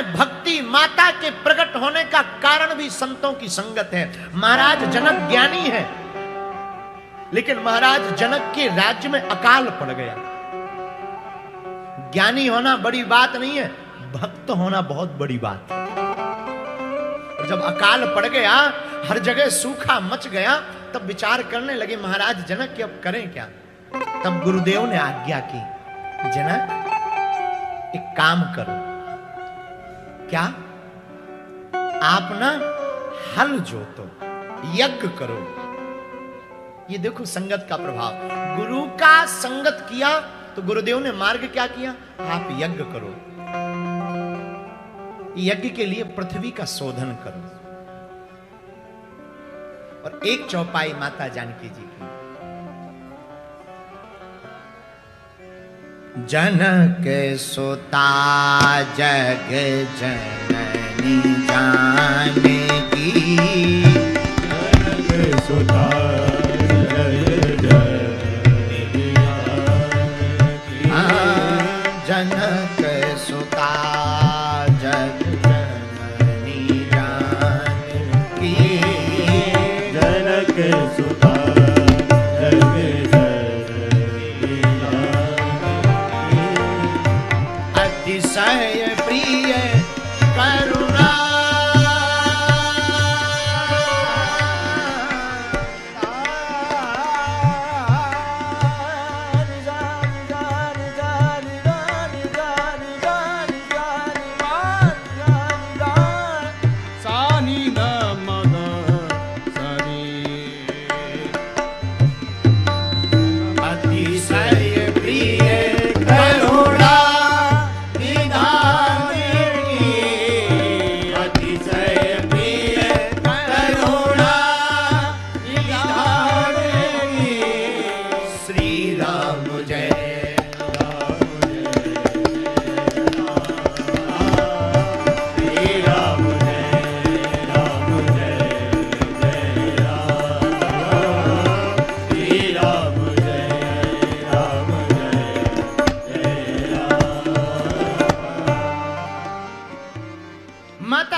में भक्ति माता के प्रकट होने का कारण भी संतों की संगत है। महाराज जनक ज्ञानी है, लेकिन महाराज जनक के राज्य में अकाल पड़ गया। ज्ञानी होना बड़ी बात नहीं है, भक्त होना बहुत बड़ी बात है। और जब अकाल पड़ गया, हर जगह सूखा मच गया, तब विचार करने लगे महाराज जनक कि अब करें क्या। तब गुरुदेव ने आज्ञा की, जनक एक काम करो। क्या? आप ना हल जोतो, यज्ञ करो। ये देखो संगत का प्रभाव। गुरु का संगत किया तो गुरुदेव ने मार्ग क्या किया? आप यज्ञ करो। यज्ञ के लिए पृथ्वी का शोधन करो। और एक चौपाई माता जानकी जी की, जनक सुता जग जननी जानकी, जनक सुता जनक सुता जग जननी जानकी, जनक सुता जग जननी जानकी, अतिशय प्रिय करुणा,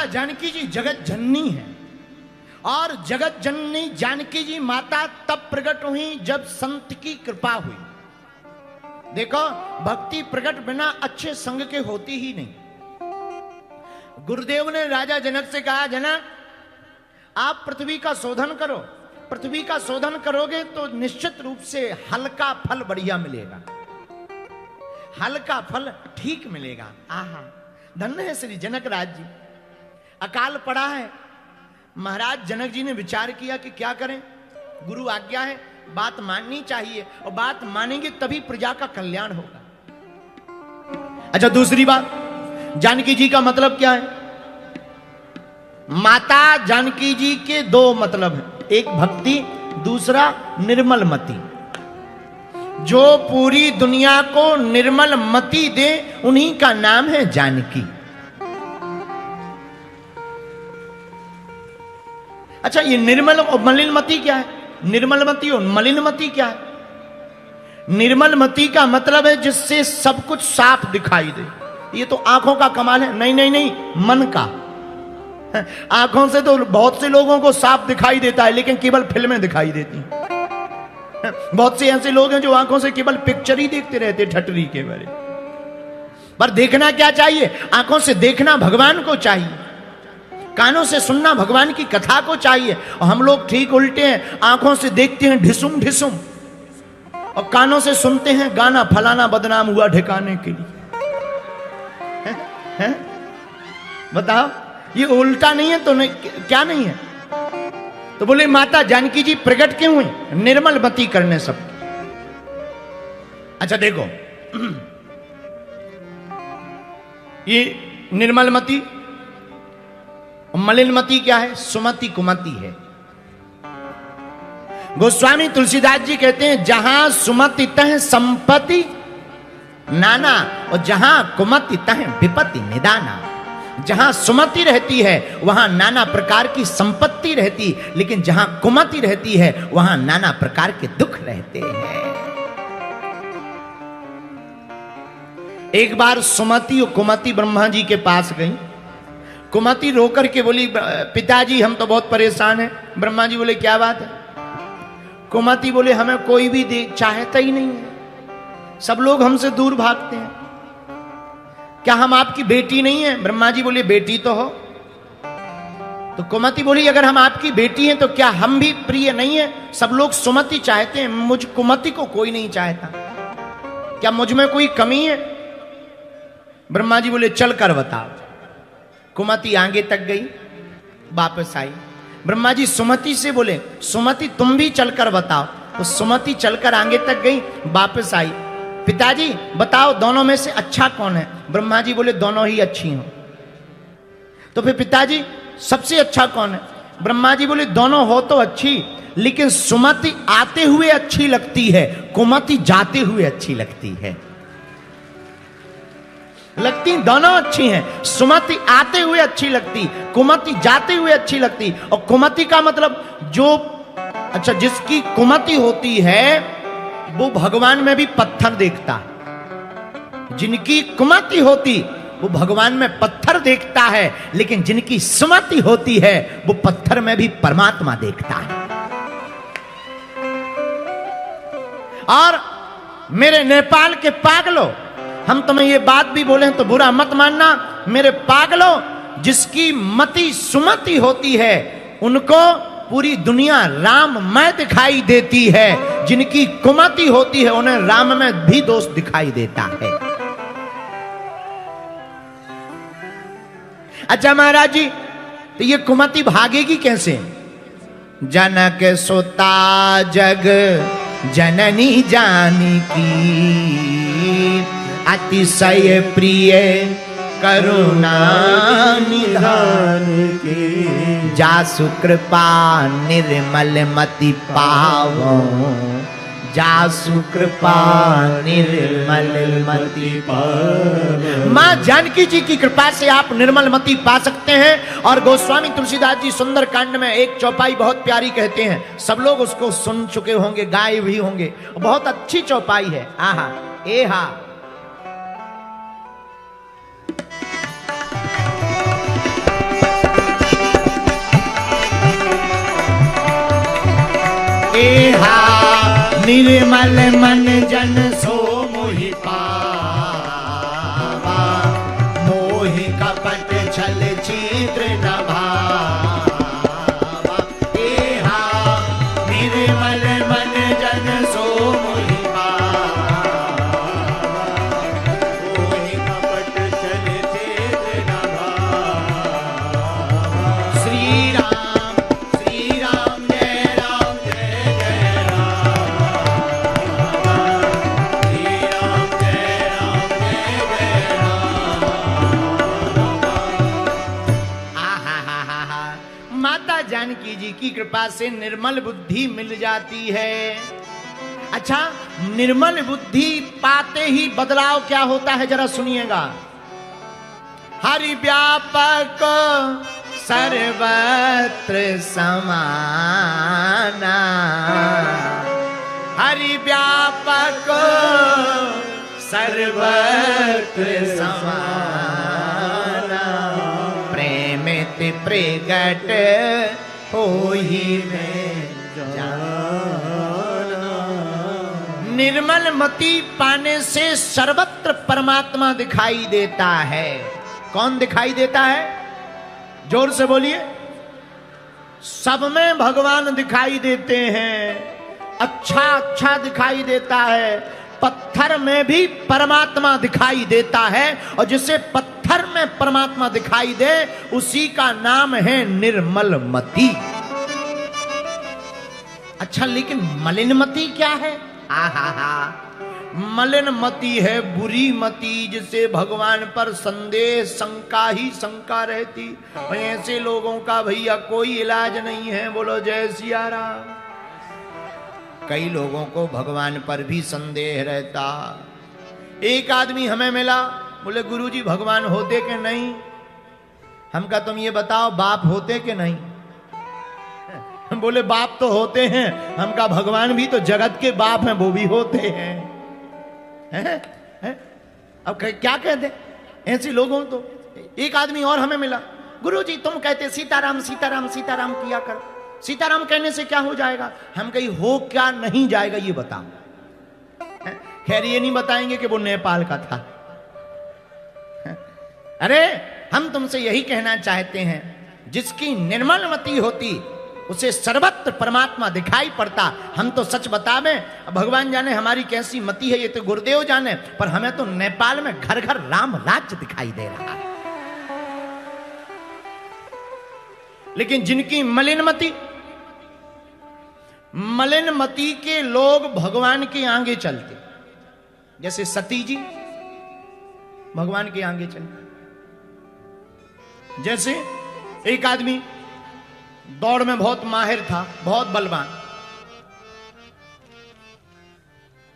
जानकी जी जगत जननी है। और जगत जननी जानकी जी माता तब प्रकट हुई जब संत की कृपा हुई। देखो, भक्ति प्रकट बिना अच्छे संग के होती ही नहीं। गुरुदेव ने राजा जनक से कहा, जनक आप पृथ्वी का शोधन करो। पृथ्वी का शोधन करोगे तो निश्चित रूप से हल्का फल बढ़िया मिलेगा, हल्का फल ठीक मिलेगा। आहा, धन्य है श्री जनक राज जी। अकाल पड़ा है, महाराज जनक जी ने विचार किया कि क्या करें। गुरु आज्ञा है, बात माननी चाहिए, और बात मानेंगे तभी प्रजा का कल्याण होगा। अच्छा, दूसरी बात, जानकी जी का मतलब क्या है? माता जानकी जी के दो मतलब हैं, एक भक्ति, दूसरा निर्मल मति। जो पूरी दुनिया को निर्मल मति दे, उन्हीं का नाम है जानकी। अच्छा, ये निर्मल और मलिनमती क्या है? निर्मलमती और मलिनमती क्या है? निर्मलमती का मतलब है जिससे सब कुछ साफ दिखाई दे। ये तो आंखों का कमाल है। नहीं नहीं नहीं, मन का। आंखों से तो बहुत से लोगों को साफ दिखाई देता है, लेकिन केवल फिल्में दिखाई देती हैं। बहुत से ऐसे लोग हैं जो आंखों से केवल पिक्चर ही देखते रहते, ठटरी के बारे। पर देखना क्या चाहिए? आंखों से देखना भगवान को चाहिए, कानों से सुनना भगवान की कथा को चाहिए। और हम लोग ठीक उल्टे हैं, आंखों से देखते हैं ढिसुम ढिसुम, और कानों से सुनते हैं गाना फलाना बदनाम हुआ ठिकाने के लिए। है? बताओ, ये उल्टा नहीं है तो नहीं, क्या नहीं है? तो बोले माता जानकी जी प्रकट क्यों हुई? निर्मल मति करने सब। अच्छा देखो, ये निर्मल मति, मलिनमती क्या है? सुमति कुमति है। गोस्वामी तुलसीदास जी कहते हैं, जहां सुमति तह संपत्ति नाना, और जहां कुमति तह विपत्ति निदाना। जहां सुमति रहती है वहां नाना प्रकार की संपत्ति रहती, लेकिन जहां कुमति रहती है वहां नाना प्रकार के दुख रहते हैं। एक बार सुमति और कुमति ब्रह्मा जी के पास गई। कुमति रो करके बोली, पिताजी हम तो बहुत परेशान हैं। ब्रह्मा जी बोले क्या बात है? कुमति बोले हमें कोई भी चाहता ही नहीं है, सब लोग हमसे दूर भागते हैं, क्या हम आपकी बेटी नहीं है? ब्रह्मा जी बोले बेटी तो हो। तो कुमति बोली अगर हम आपकी बेटी हैं तो क्या हम भी प्रिय नहीं है? सब लोग सुमति चाहते हैं, मुझ कुमति को कोई नहीं चाहता, क्या मुझ में कोई कमी है? ब्रह्मा जी बोले चल कर बताओ। कुमति आगे तक गई, वापस आई। ब्रह्मा जी सुमति से बोले सुमति तुम भी चलकर बताओ। तो सुमति चलकर आगे तक गई, वापस आई। पिताजी बताओ दोनों में से अच्छा कौन है? ब्रह्मा जी बोले दोनों ही अच्छी हो। तो फिर पिताजी सबसे अच्छा कौन है? ब्रह्मा जी बोले दोनों हो तो अच्छी, लेकिन सुमति आते हुए अच्छी लगती है, कुमति जाते हुए अच्छी लगती है। लगती दोनों अच्छी हैं, सुमति आते हुए अच्छी लगती, कुमति जाते हुए अच्छी लगती। और कुमति का मतलब जो अच्छा जिसकी कुमति होती है वो भगवान में भी पत्थर देखता है। जिनकी कुमति होती वो भगवान में पत्थर देखता है, लेकिन जिनकी सुमति होती है वो पत्थर में भी परमात्मा देखता है। और मेरे नेपाल के पागलों, हम तुम्हें ये बात भी बोले तो बुरा मत मानना, मेरे पागलों, जिसकी मति सुमति होती है उनको पूरी दुनिया राममय दिखाई देती है, जिनकी कुमति होती है उन्हें राम में भी दोष दिखाई देता है। अच्छा महाराज जी, तो ये कुमति भागेगी कैसे? जनक सुता जग जननी जानकी, अतिशय प्रिय करुणा निधान की, जासु कृपा निर्मल मति पावो, जासु कृपा निर्मल मति पावो। मां जानकी जी की कृपा से आप निर्मल मति पा सकते हैं। और गोस्वामी तुलसीदास जी सुंदर कांड में एक चौपाई बहुत प्यारी कहते हैं, सब लोग उसको सुन चुके होंगे, गाए भी होंगे, बहुत अच्छी चौपाई है। आहा एहा एहा निर्मल मन जन सो मोहि पावा, मोहि कपट छल छिद्र न भावा। एहा निर्मल मन जन सो मोहि पावा, मोहि कपट छल छिद्र न भावा। श्री राम श्री राम जय राम जय जय माता जानकी जी की कृपा से निर्मल बुद्धि मिल जाती है। अच्छा, निर्मल बुद्धि पाते ही बदलाव क्या होता है जरा सुनिएगा। हरि व्यापक सर्वत्र समाना, हरि व्यापक सर्वत्र समाना, प्रेमित प्रगट होहि में जाना। निर्मल मति पाने से सर्वत्र परमात्मा दिखाई देता है। कौन दिखाई देता है? जोर से बोलिए। सब में भगवान दिखाई देते हैं, अच्छा अच्छा दिखाई देता है। पत्थर में भी परमात्मा दिखाई देता है, और जिसे पत्थर में परमात्मा दिखाई दे उसी का नाम है निर्मल मति। अच्छा, लेकिन मलिन मति क्या है? आहा, मलिन मति है बुरी मति, जिसे भगवान पर संदेह शंका ही शंका रहती। और ऐसे लोगों का भैया कोई इलाज नहीं है। बोलो जय सिया राम। कई लोगों को भगवान पर भी संदेह रहता। एक आदमी हमें मिला, बोले गुरुजी भगवान होते कि नहीं? हम कहा तुम ये बताओ बाप होते कि नहीं? बोले बाप तो होते हैं। हम कहा भगवान भी तो जगत के बाप हैं, वो भी होते हैं। अब क्या कहते ऐसे लोगों? तो एक आदमी और हमें मिला, गुरुजी तुम कहते सीताराम सीताराम सीताराम किया कर, सीताराम कहने से क्या हो जाएगा? हम कहीं हो क्या नहीं जाएगा ये बताओ। खैर ये नहीं बताएंगे कि वो नेपाल का था। अरे हम तुमसे यही कहना चाहते हैं, जिसकी निर्मल मति होती उसे सर्वत्र परमात्मा दिखाई पड़ता। हम तो सच बतावे, भगवान जाने हमारी कैसी मति है, ये तो गुरुदेव जाने, पर हमें तो नेपाल में घर घर राम राज्य दिखाई दे रहा है। लेकिन जिनकी मलिन मति के लोग भगवान के आगे चलते, जैसे सती जी भगवान के आगे चलते। जैसे एक आदमी दौड़ में बहुत माहिर था, बहुत बलवान,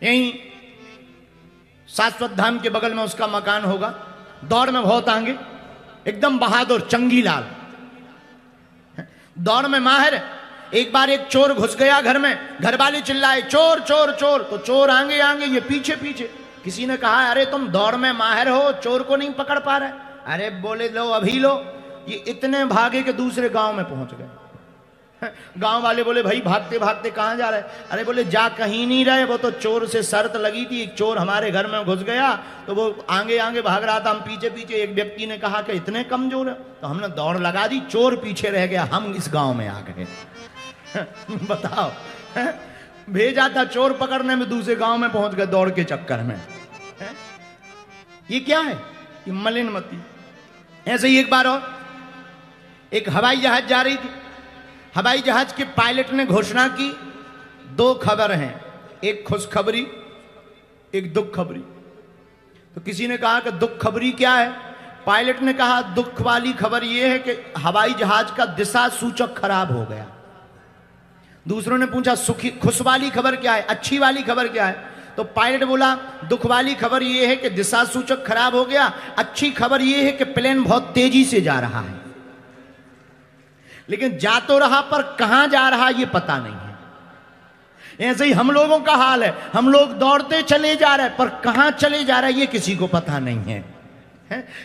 यहीं शाश्वत धाम के बगल में उसका मकान होगा, दौड़ में बहुत आगे, एकदम बहादुर चंगीलाल, दौड़ में माहिर। एक बार एक चोर घुस गया घर में, घर वाले चिल्लाए चोर चोर चोर, तो चोर आगे आगे ये पीछे पीछे। किसी ने कहा अरे तुम दौड़ में माहिर हो, चोर को नहीं पकड़ पा रहे? अरे बोले लो अभी लो। ये इतने भागे के दूसरे गांव में पहुंच गए। गांव वाले बोले भाई भागते भागते कहां जा रहे? अरे बोले जा कहीं नहीं रहे, वो तो चोर से शर्त लगी थी, एक चोर हमारे घर में घुस गया तो वो आगे आगे भाग रहा था, हम पीछे पीछे। एक व्यक्ति ने कहा कि इतने कमजोर है, तो हमने दौड़ लगा दी, चोर पीछे रह गया, हम इस गांव में आ गए। बताओ, भेजा था चोर पकड़ने में, दूसरे गांव में पहुंच गए दौड़ के चक्कर में। ये क्या है? ये मलिन मति। ऐसे ही एक बार और एक हवाई जहाज जा रही थी, हवाई जहाज के पायलट ने घोषणा की, दो खबर हैं, एक खुशखबरी एक दुख खबरी। तो किसी ने कहा कि दुख खबरी क्या है? पायलट ने कहा दुख वाली खबर यह है कि हवाई जहाज का दिशा सूचक खराब हो गया। दूसरों ने पूछा खुश वाली खबर क्या है, अच्छी वाली खबर क्या है? तो पायलट बोला दुख वाली खबर यह है कि दिशा सूचक खराब हो गया, अच्छी खबर यह है कि प्लेन बहुत तेजी से जा रहा है। लेकिन जा तो रहा पर कहां जा रहा ये पता नहीं है। ऐसे ही हम लोगों का हाल है, हम लोग दौड़ते चले जा रहे हैं पर कहां चले जा रहे हैं ये किसी को पता नहीं है।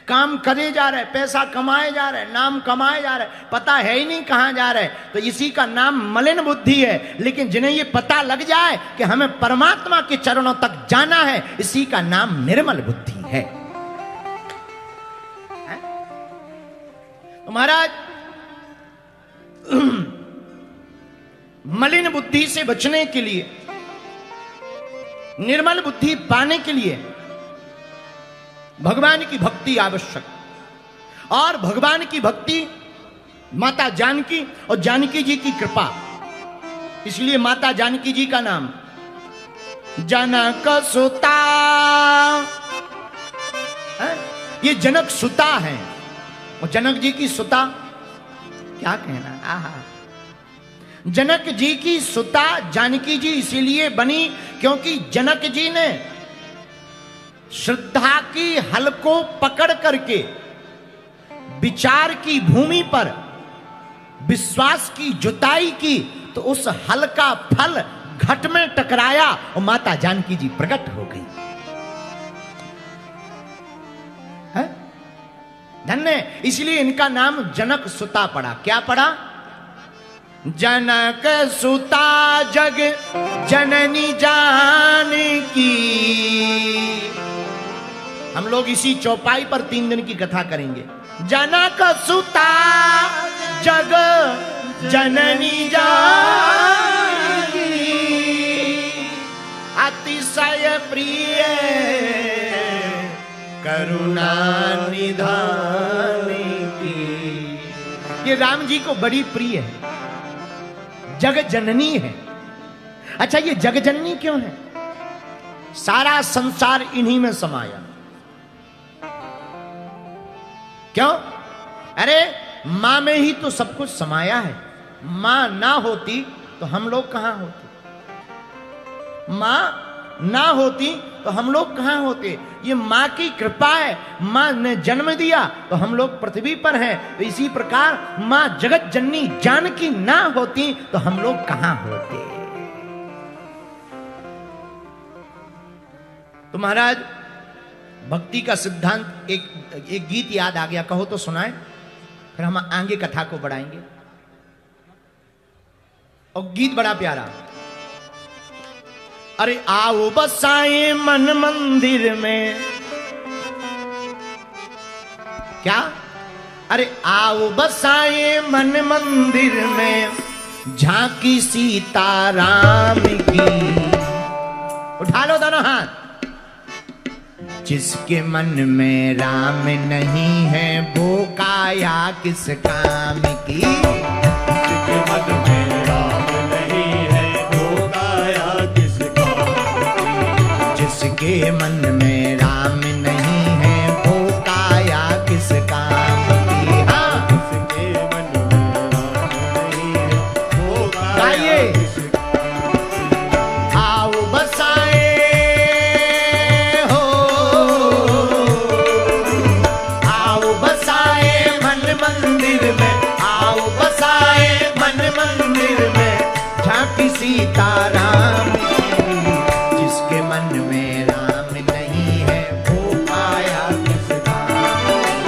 काम करे जा रहे, पैसा कमाए जा रहे, नाम कमाए जा रहे, पता है ही नहीं कहां जा रहे। तो इसी का नाम मलिन बुद्धि है। लेकिन जिन्हें ये पता लग जाए कि हमें परमात्मा के चरणों तक जाना है, इसी का नाम निर्मल बुद्धि है। तो महाराज मलिन बुद्धि से बचने के लिए, निर्मल बुद्धि पाने के लिए भगवान की भक्ति आवश्यक। और भगवान की भक्ति माता जानकी और जानकी जी की कृपा, इसलिए माता जानकी जी का नाम जनक सुता है। ये जनक सुता है और जनक जी की सुता क्या कहना। आहा, जनक जी की सुता जानकी जी इसीलिए बनी क्योंकि जनक जी ने श्रद्धा की हल को पकड़ करके विचार की भूमि पर विश्वास की जुताई की, तो उस हल का फल घट में टकराया और माता जानकी जी प्रकट हो गई। है धन्य, इसलिए इनका नाम जनक सुता पड़ा। क्या पड़ा? जनक सुता जग जननी जानकी। हम लोग इसी चौपाई पर 3 दिन की कथा करेंगे। जनक सुता जग जननी जानकी, अतिशय प्रिय करुणा निधान की। ये राम जी को बड़ी प्रिय है, जग जननी है। अच्छा, ये जग जननी क्यों है? सारा संसार इन्हीं में समाया। क्यों? अरे मां में ही तो सब कुछ समाया है। मां ना होती तो हम लोग कहां होते? मां ना होती तो हम लोग कहां होते? ये मां की कृपा है। मां ने जन्म दिया तो हम लोग पृथ्वी पर हैं। तो इसी प्रकार मां जगत जननी जानकी ना होती तो हम लोग कहां होते? तो महाराज भक्ति का सिद्धांत, एक गीत याद आ गया, कहो तो सुनाए। फिर हम आगे कथा को बढ़ाएंगे। और गीत बड़ा प्यारा। अरे आओ बसाए मन मंदिर में, क्या? अरे आओ बसाए मन मंदिर में, झांकी सीताराम की। उठा लो दोनों हाथ। जिसके मन में राम नहीं है वो काया किस काम की। जिसके मन में राम नहीं है वो काया किस काम की। जिसके मन में राम नहीं है वो काया किस काम की। हाँ, जिसके मन में राम नहीं है वो काया किस काम की। आओ बसाए हो, आओ बसाए मन मंदिर में, आओ बसाए मन मंदिर में, झांकी सीताराम की। जिसके मन में राम नहीं है वो काया किस काम की।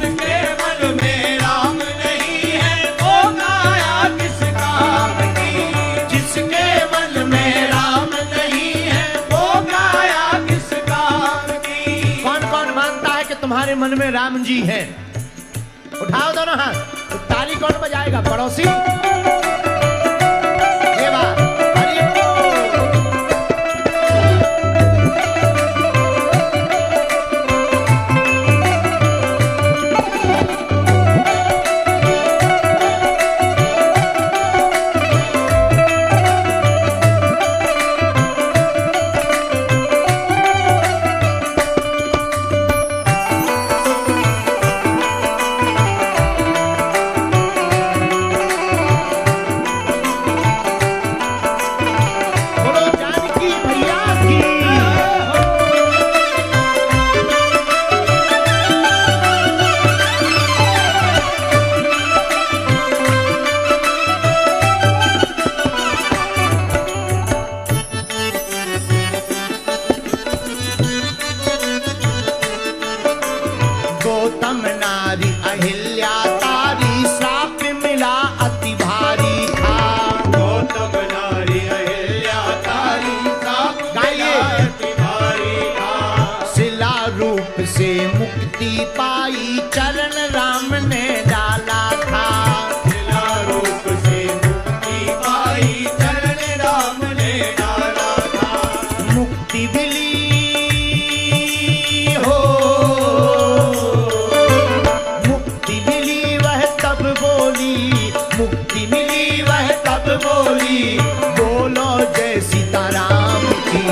जिसके मन में राम नहीं है वो काया किस काम की। जिसके मन में राम नहीं है वो काया किस काम की। कौन कौन मानता है कि तुम्हारे मन में राम जी हैं? उठाओ दोनों हाथ। तो ताली कौन बजाएगा? पड़ोसी। ये बात। हरि बोल। बोलो जानकी भैया की। गौतम नारी अहिल्या तारी, श्राप मिला अति भारी था। गौतम नारी अहिल्या तारी, श्राप मिला अति भारी था। शिला रूप से मुक्ति पाई, चरण राम ने डाला था। शिला रूप से मुक्ति पाई, चरण राम ने डाला था। मुक्ति मिली हो, मुक्ति मिली वह तब बोली, मुक्ति मिली वह तब बोली, बोलो जय सीताराम की।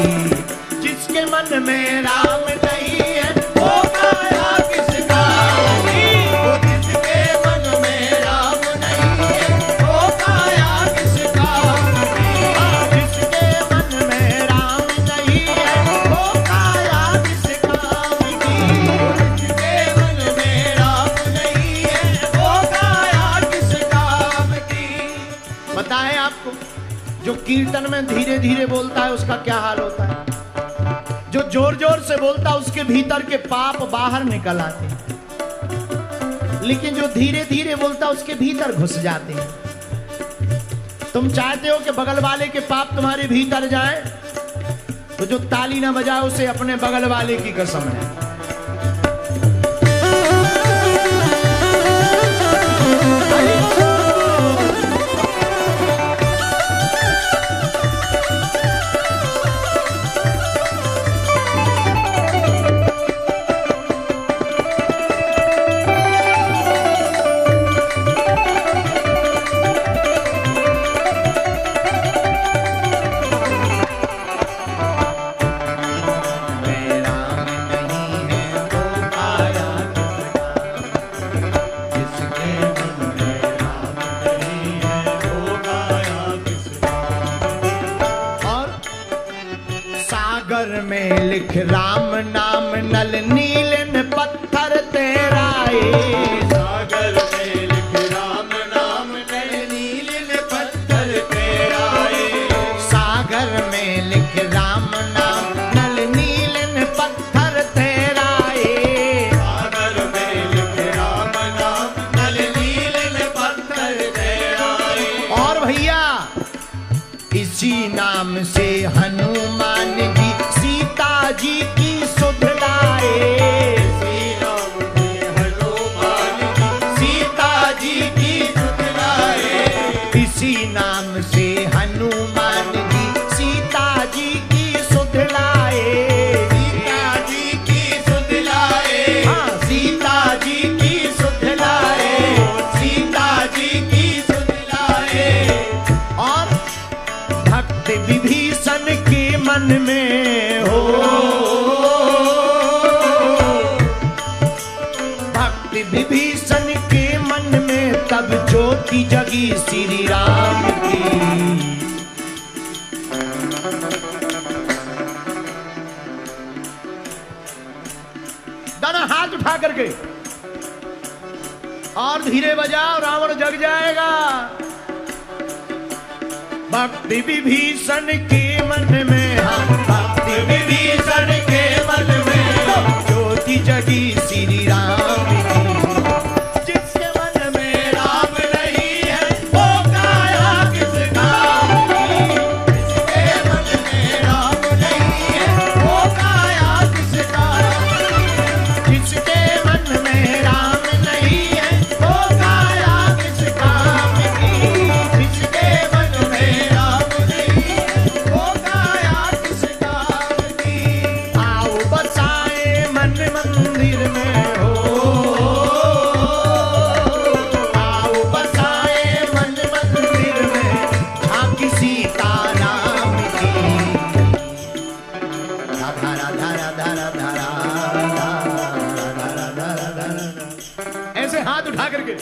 जिसके मन में राम नहीं है वो काया किस काम की। वो जिसके मन में राम नहीं है वो काया किस काम की। हाँ, जिसके मन में राम नहीं है वो काया किस काम की। जिसके मन में राम नहीं है वो काया किस काम की। बताएं आपको, जो कीर्तन में धीरे धीरे बोलता है उसका क्या हाल होता है? जो जोर जोर से बोलता है उसके भीतर के पाप बाहर निकल आते हैं, लेकिन जो धीरे धीरे बोलता है उसके भीतर घुस जाते हैं। तुम चाहते हो कि बगल वाले के पाप तुम्हारे भीतर जाए, तो जो ताली ना बजाए उसे अपने बगल वाले की कसम है। सागर में लिख राम नाम, नल नील न पत्थर तेराए। सागर में लिख राम नाम, नल नील न पत्थर तेराए। सागर में लिख राम नाम, नल नील न पत्थर तेराए। सागर में लिख राम नाम, नल जी की सुध लाए, श्री राम से हनुमान जी सीता जी की सुध लाए। इसी नाम से हनुमान जी सीता जी की सुध लाए, सीता जी की सुध लाए। हाँ सीता जी की सुध लाए, सीता जी की सुध लाए। और भक्त विभीषण के मन में हो, भक्त विभीषण के मन में तब ज्योति जगी श्री राम की। दोनों हाथ उठा करके और धीरे बजाओ, रावण जग जाएगा। भक्ति विभीषण के मन में, हाँ भक्ति विभीषण के मन में ज्योति जगी श्री राम की। जिसके मन में राम नहीं है वो काया किस काम की। जिसके मन में राम नहीं है वो काया किस काम की। जिसके मन में राम नहीं है वो काया किस काम की। जिसके मन में राम नहीं है वो काया किस काम की। आओ बसाए मन मंदिर में हो, आओ बसाए मन मंदिर में झांकी सीता राम की। राधा राधा राधा राधा राधा राधा राधा। ऐसे हाथ उठा करके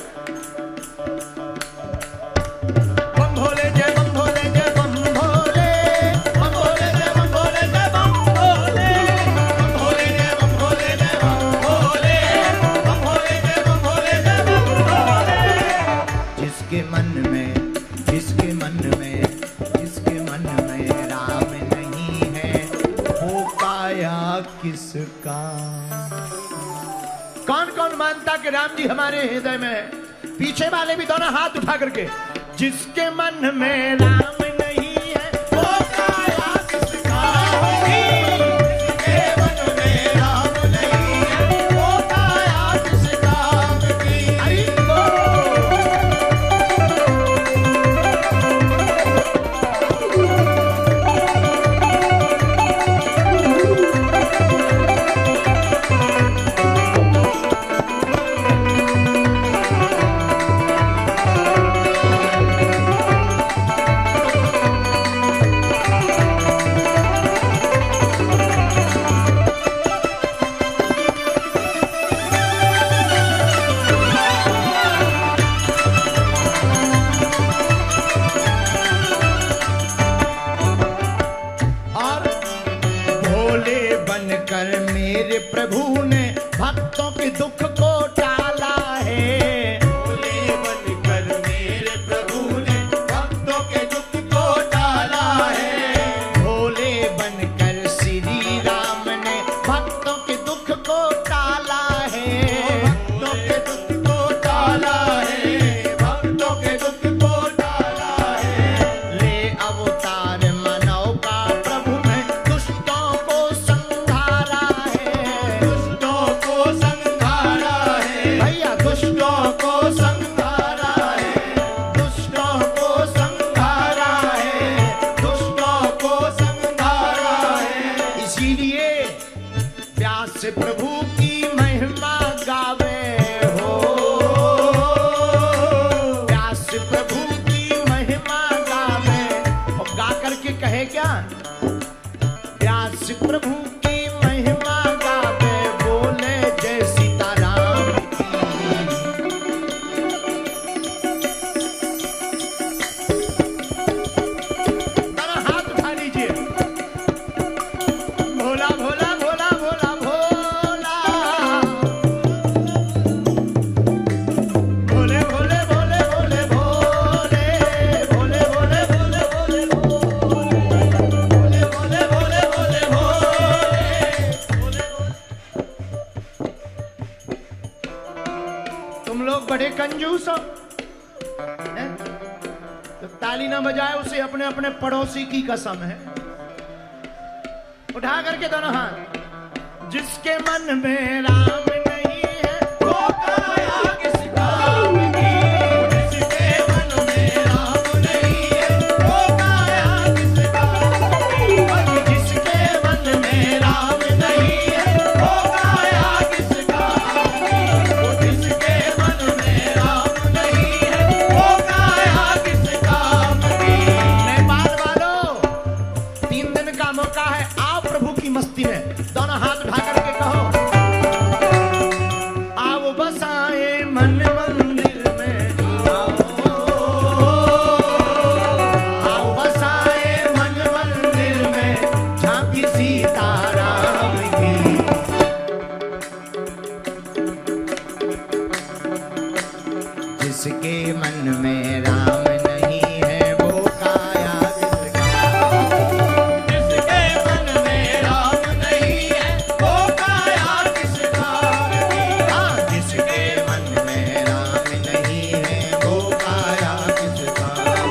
बम भोले जय बम भोले जय बम भोले, बम भोले जय बम भोले जय बम भोले, बम भोले जय बम भोले जय बम भोले। बम भोले जय बम भोले जय बम भोले। जिसके मन में, जिसके मन में, जिसके मन में राम नहीं है वो काया किसका। कौन कौन मानता कि राम जी हमारे हृदय में है? पीछे वाले भी दोनों हाथ उठा करके, जिसके मन में राम नहीं है वो काया किसका। जिसके मन में राम नहीं है वो काया किस काम की। हरि बोल। और भोले बनकर मेरे प्रभु ने भक्तों के दुख को टाला है। भोले बनकर मेरे प्रभु ने भक्तों के दुख को टाला है। भोले बनकर श्री राम ने भक्तों के दुख को टाला है। भक्तों के दुख को टाला है। भक्तों के दुख को टाला है। ले अवतार मानव का प्रभु ने दुष्टों को संहारा है। दुष्टों को संहारा है। भैया दुष्टों को संहारा है। दुष्टों को संहारा है। दुष्टों को संहारा है। इसीलिए व्यास प्रभु की महिमा गावे हो। व्यास प्रभु की महिमा गावे और गा करके कहे क्या? व्यास प्रभु की महिमा गावे बोले जय सीताराम की। जरा हाथ उठा लीजिए। भोला भोला भोला भोला भोला, भोले भोले भोले भोले भोले, भोले भोले भोले भोले भोले, भोले भोले भोले भोले भोले। तुम लोग बड़े कंजूस हो, हैं? तो ताली ना बजाए उसे अपने अपने पड़ोसी की कसम है। उठा करके दोनों हाथ। जिसके मन में राम नहीं है वो काया किस काम की, जिसके मन में राम नहीं है वो काया किस काम की, जिसके मन में राम नहीं है वो काया किस काम की, जिसके मन में राम नहीं है वो काया किस काम की। नेपाल वालों, 3 दिन का मौका है, आओ प्रभु की मस्ती में। दोनों हाथ उठा करके कहो, आओ बसाए मन मंदिर में, आओ बसाए मन मंदिर में, झांकी सीताराम की। जिसके मन में राम नहीं है वो काया जिसके मन में राम नहीं है वो काया किस काम की, जिसके मन में राम नहीं है वो काया किस काम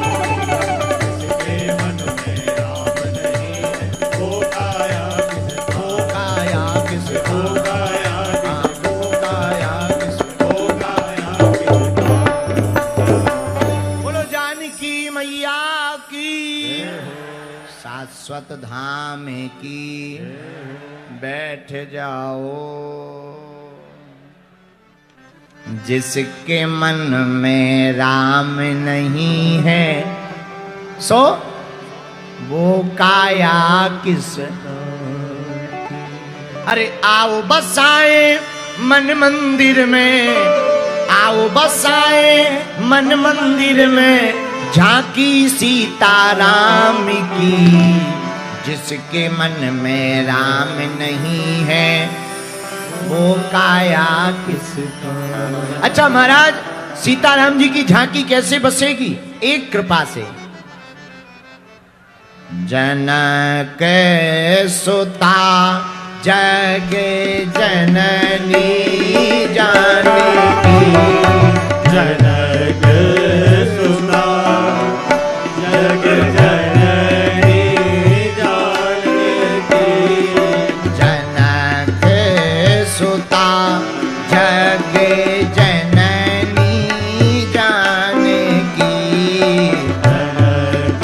जिसके मन में राम नहीं है वो काया किस वो काया किस वो काया वो काया किस वो काया किस बोलो जानकी मैया की, शाश्वत धाम की। बैठ जाओ। जिसके मन में राम नहीं है सो वो काया किस। अरे आओ बसाए मन मंदिर में, आओ बसाए मन मंदिर में, झांकी सीताराम की। जिसके मन में राम नहीं है वो काया किसका। अच्छा महाराज, सीताराम जी की झांकी कैसे बसेगी? एक कृपा से। जनक सुता जग जननी जानकी, जनक सुता जग जननी जानकी, जनक सुता जग जननी जानकी। जनक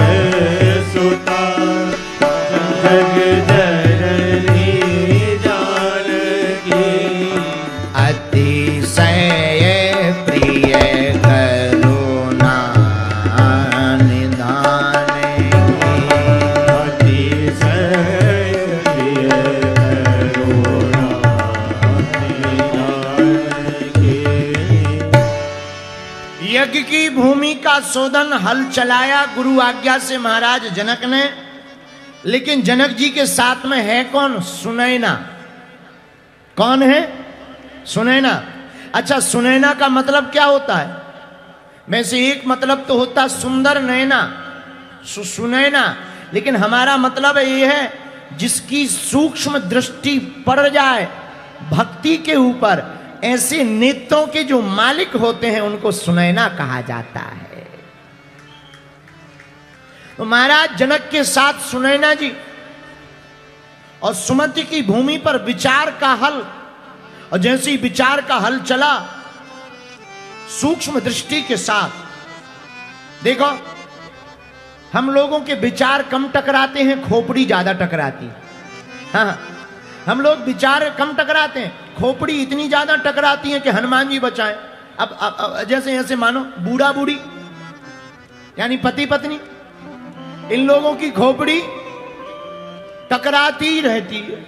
सुता जग जननी जानकी, अतिशय प्रिय करुणा निधान की। अतिशय प्रिय करुणा निधान की। यज्ञ की भूमि का शोधन हल चलाया गुरु आज्ञा से महाराज जनक ने। लेकिन जनक जी के साथ में है कौन? सुनैना। कौन है? सुनैना। अच्छा, सुनैना का मतलब क्या होता है? में से एक मतलब तो होता सुंदर नैना, सुनैना। लेकिन हमारा मतलब ये है जिसकी सूक्ष्म दृष्टि पड़ जाए भक्ति के ऊपर, ऐसे नेत्रों के जो मालिक होते हैं उनको सुनैना कहा जाता है। तो महाराज जनक के साथ सुनैना जी और सुमति की भूमि पर विचार का हल। और जैसे ही विचार का हल चला सूक्ष्म दृष्टि के साथ, देखो हम लोगों के विचार कम टकराते हैं, खोपड़ी ज्यादा टकराती है। हाँ, हम लोग विचार कम टकराते हैं, खोपड़ी इतनी ज्यादा टकराती है कि हनुमान जी बचाएं। अब जैसे ऐसे मानो बूढ़ा बूढ़ी यानी पति पत्नी, इन लोगों की खोपड़ी टकराती रहती है,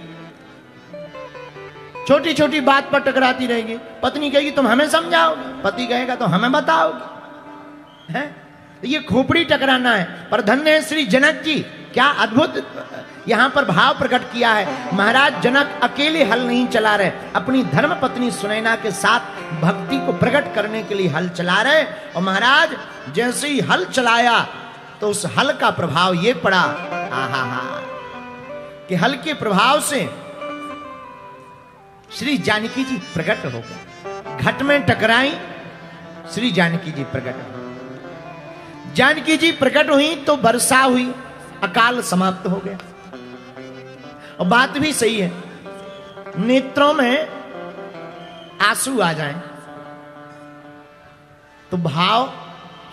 छोटी छोटी बात पर टकराती रहेगी। पत्नी कहेगी तुम हमें समझाओगे, पति कहेगा तो हमें बताओगे, हैं? ये खोपड़ी टकराना है। पर धन्य है श्री जनक जी, क्या अद्भुत यहां पर भाव प्रकट किया है। महाराज जनक अकेले हल नहीं चला रहे, अपनी धर्म पत्नी सुनैना के साथ भक्ति को प्रकट करने के लिए हल चला रहे। और महाराज जैसे ही हल चलाया तो उस हल का प्रभाव ये पड़ा, आहा कि हल के प्रभाव से श्री जानकी जी प्रकट हो गए। घट में टकराई, श्री जानकी जी प्रकट हुई। जानकी जी प्रकट हुई तो वर्षा हुई, अकाल समाप्त हो गया। और बात भी सही है, नेत्रों में आंसू आ जाएं तो भाव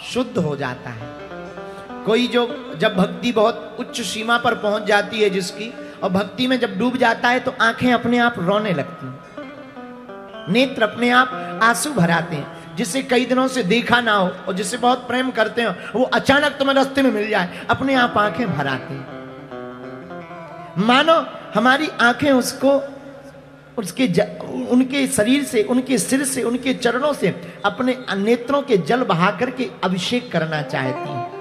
शुद्ध हो जाता है। कोई जो जब भक्ति बहुत उच्च सीमा पर पहुंच जाती है जिसकी, और भक्ति में जब डूब जाता है तो आंखें अपने आप रोने लगती हैं, नेत्र अपने आप आंसू भराते हैं। जिसे कई दिनों से देखा ना हो और जिसे बहुत प्रेम करते हो, वो अचानक तुम्हें रास्ते में मिल जाए, अपने आप आंखें भराते हैं। मानो हमारी आंखें उसको उनके शरीर से, उनके सिर से, उनके चरणों से अपने नेत्रों के जल बहा करके अभिषेक करना चाहती हैं।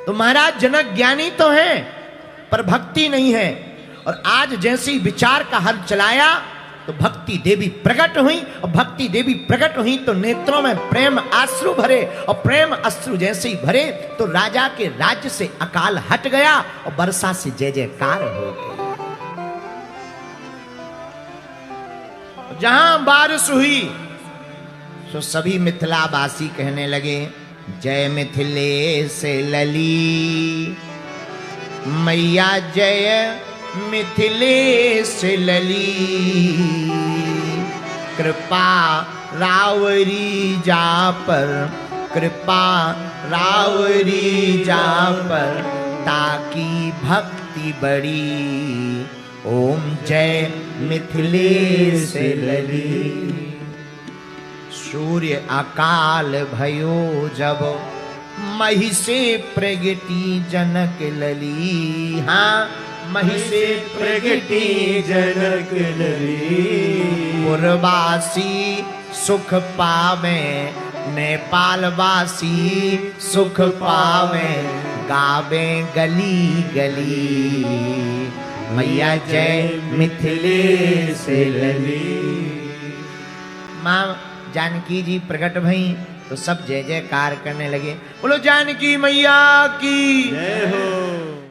तो महाराज जनक ज्ञानी तो हैं पर भक्ति नहीं है, और आज जैसे ही विचार का हल चलाया तो भक्ति देवी प्रकट हुई, और भक्ति देवी प्रकट हुई तो नेत्रों में प्रेम अश्रु भरे, और प्रेम अश्रु जैसे ही भरे तो राजा के राज्य से अकाल हट गया और वर्षा से जय जयकार हो गई। जहां बारिश हुई तो सभी मिथिलावासी कहने लगे, जय मिथिलेश लली मैया, जय मिथिलेश लली, कृपा रावरी जा पर, कृपा रावरी जा पर, ताकि भक्ति बड़ी, ओम जय मिथिलेश लली। सूर्य अकाल भयो जब, महिषे प्रगटी जनक लली। हाँ, महिषे प्रगटी जनक लली, पुरवासी सुख पावे, नेपालवासी सुख पावे, गावे गली गली, मैया जय मिथिलेश लली। माँ जानकी जी प्रकट भई तो सब जय जयकार करने लगे, बोलो जानकी मैया की जय हो।